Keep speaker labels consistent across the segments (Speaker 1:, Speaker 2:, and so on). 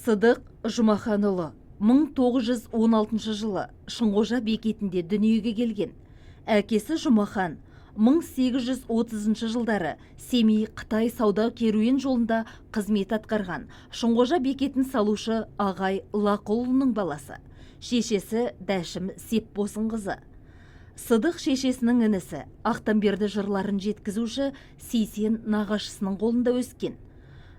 Speaker 1: Сыдық Жұмаханұлы 1916 жылы Шыңғожа бекетінде дүниеге келген. Әкесі Жұмахан 1830 жылдары Семей Қытай сауда керуен жолында қызмет атқарған Шыңғожа бекетін салушы ағай Лақұлының баласы. Шешесі Дәшім Сепбосын қызы. Сыдық шешесінің інісі Ақтамберді жырларын жеткізуші Сейсен нағашысының қолында өскен.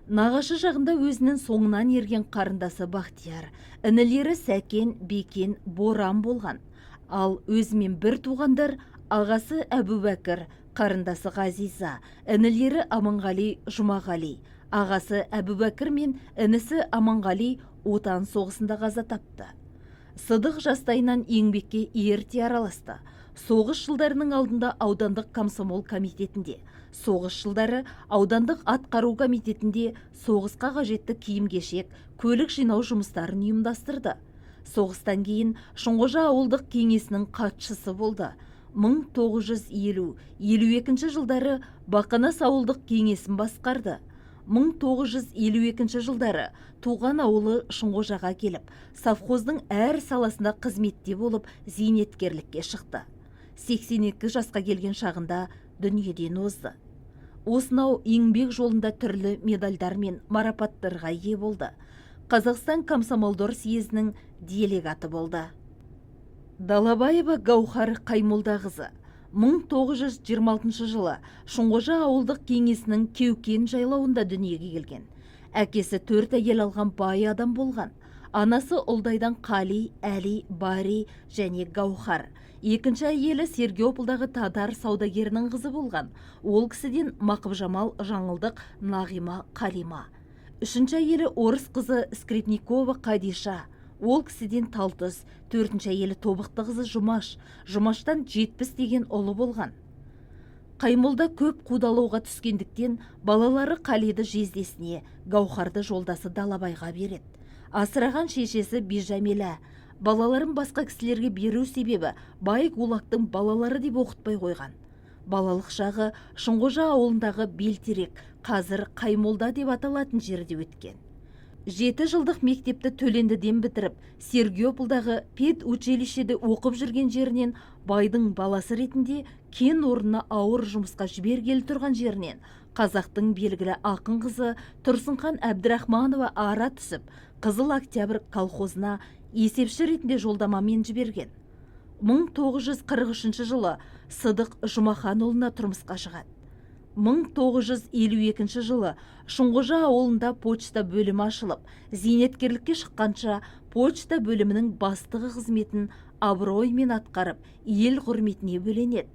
Speaker 1: Нағашы жағында өзінің соңынан ерген қарындасы Бақтияр, інілері Сәкен, Бекен, Боран болған. Ал өзімен бір туғандар ағасы Әбубәкір, қарындасы Ғазиза, інілері Аманғали, Жұмағали. Ағасы Әбубәкір мен інісі Аманғали отан соғысында қаза тапты. Сыдық жастайынан еңбекке ерте араласты. Соғыс жылдарының алдында аудандық комсомол комитетінде, соғыс жылдары аудандық атқару комитетінде соғысқа қажетті киім-кешек, көлік жинау жұмыстарын ұйымдастырды. Соғыстан кейін Шыңғожа ауылдық кеңесінің хатшысы болды. 1950-52 жылдары Бақанас ауылдық кеңесін басқарды. 1952 жылдары туған ауылы Шыңғожаға келіп, совхоздың әр саласында қызметте болып, зейнеткерлікке шықты. 82 жасқа келген шағында дүниеден озды. Осынау еңбек жолында түрлі медальдар мен марапаттарға ие болды. Қазақстан комсомолдар съезінің делегаты болды. Далабаева Гаухар Қаймолдағызы 1926 жылы Шыңғожа ауылдық кеңесінің Кеукен жайлауында дүниеге келген. Әкесі 4 әйел алған бай адам болған. Анасы Ұлдайдан Қали, Әли, Бари және Гаухар. Екінші әйелі Сергеопылдағы Тадар саудагерінің қызы болған. Ол кісіден Мақыбжамал, Жаңылдық, Нағима, Қалима. Үшінші әйелі орыс қызы Скрипникова Қадиша. Ол кісіден Талтыз. Төртінші әйелі Тобықты қызы Жұмаш. Жұмаштан 70 деген ұлы болған. Қаймолда көп қудалауға түскендіктен балалары Қалиды жездесіне, Гаухарды жолдасы Далабайға береді. Асыраған шешесі Бижамила. Балаларын басқа кісілерге беру себебі бай Гулақтың балалары деп оқытпай қойған. Балалық шағы Шыңғожа ауылындағы Белтерек, қазір Қаймолда деп аталатын жерде өткен. 7 жылдық мектепті Төлендіден бітіріп, Сергеопылдағы педучилищеде оқып жүрген жерінен байдың баласы ретінде кен орнына ауыр жұмысқа жібергелі тұрған жерінен қазақтың белгілі ақын қызы Тұрсынхан Әбдірахманова ара түсіп, Қызыл Октябрь колхозына есепші ретінде жолдамамен жіберген. 1943 жылы Сыдық Жұмаханұлына тұрмысқа шығады. 1952 жылы Шыңғожа ауылында почта бөлімі ашылып, зейнеткерлікке шыққанша почта бөлімінің бастығы қызметін абыроймен атқарып, ел құрметіне бөленеді.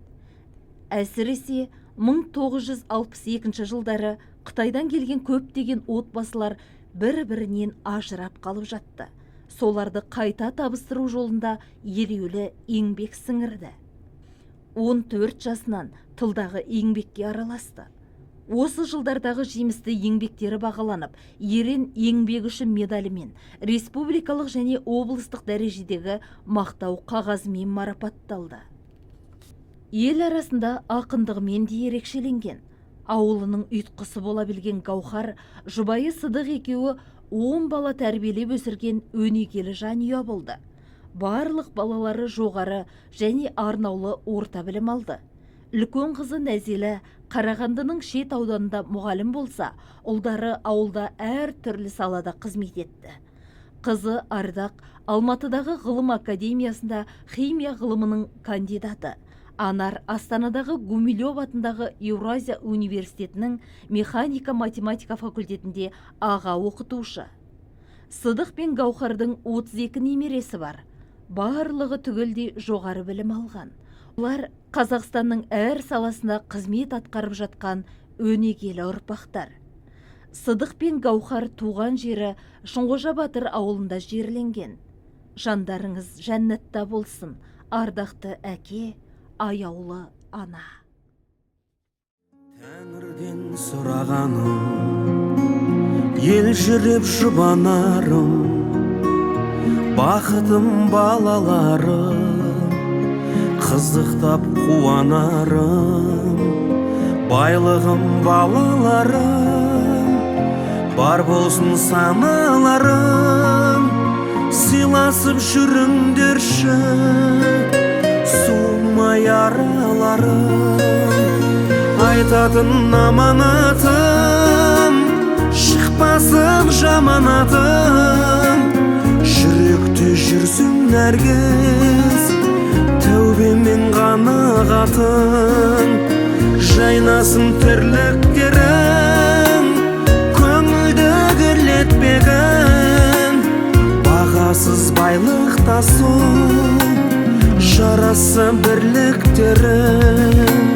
Speaker 1: Әсіресе 1962 жылдары Қытайдан келген көптеген отбасылар бір-бірінен ажырап қалып жатты. Соларды қайта табыстыру жолында елеулі еңбек сіңірді. 14 жасынан тылдағы еңбекке араласты. Осы жылдардағы жемісті еңбектері бағаланып, ерен еңбек үшін медалімен, республикалық және облыстық дәрежедегі мақтау қағазымен марапатталды. Ел арасында ақындығымен де ерекшеленген. Ауылының ұйтқысы бола білген Гаухар, жұбайы Сыдық екеуі 10 бала тәрбиелеп өсірген өнегелі жанұя болды. Барлық балалары жоғары және арнаулы орта білім алды. Үлкен қызы Нәзила Қарағандының Шет ауданында мұғалім болса, ұлдары ауылда әр түрлі салада қызмет етті. Қызы Ардақ Алматыдағы ғылым академиясында химия ғылымының кандидаты. Анар Астанадағы Гумилев атындағы Еуразия университетінің механика-математика факультетінде аға оқытушы. Сыдық пен Гаухардың 32 немересі бар. Барлығы түгелдей жоғары білім алған. Олар Қазақстанның әр саласында қызмет атқарып жатқан өнегелі ұрпақтар. Сыдық пен Гаухар туған жері Шыңғожа Батыр ауылында жерленген. Жандарыңыз жәннатта болсын, ардақты әке, аяулы ана.
Speaker 2: Тәңірден сұрағаным, елжіреп жұбанарым, бақытым балаларым, қызықтап қуанарым, байлығым балаларым, бар болсын саналарым. жазып жүріңдерші суымай араларым, айтатын аманатым шықпасын жаманатым. Жүректе жүрсін нәргіз тәубемен қанағатың, жайнасын тірліктерің көңілді гүлетпегін. Бағасыз байлық тасу жарасы бірліктерің.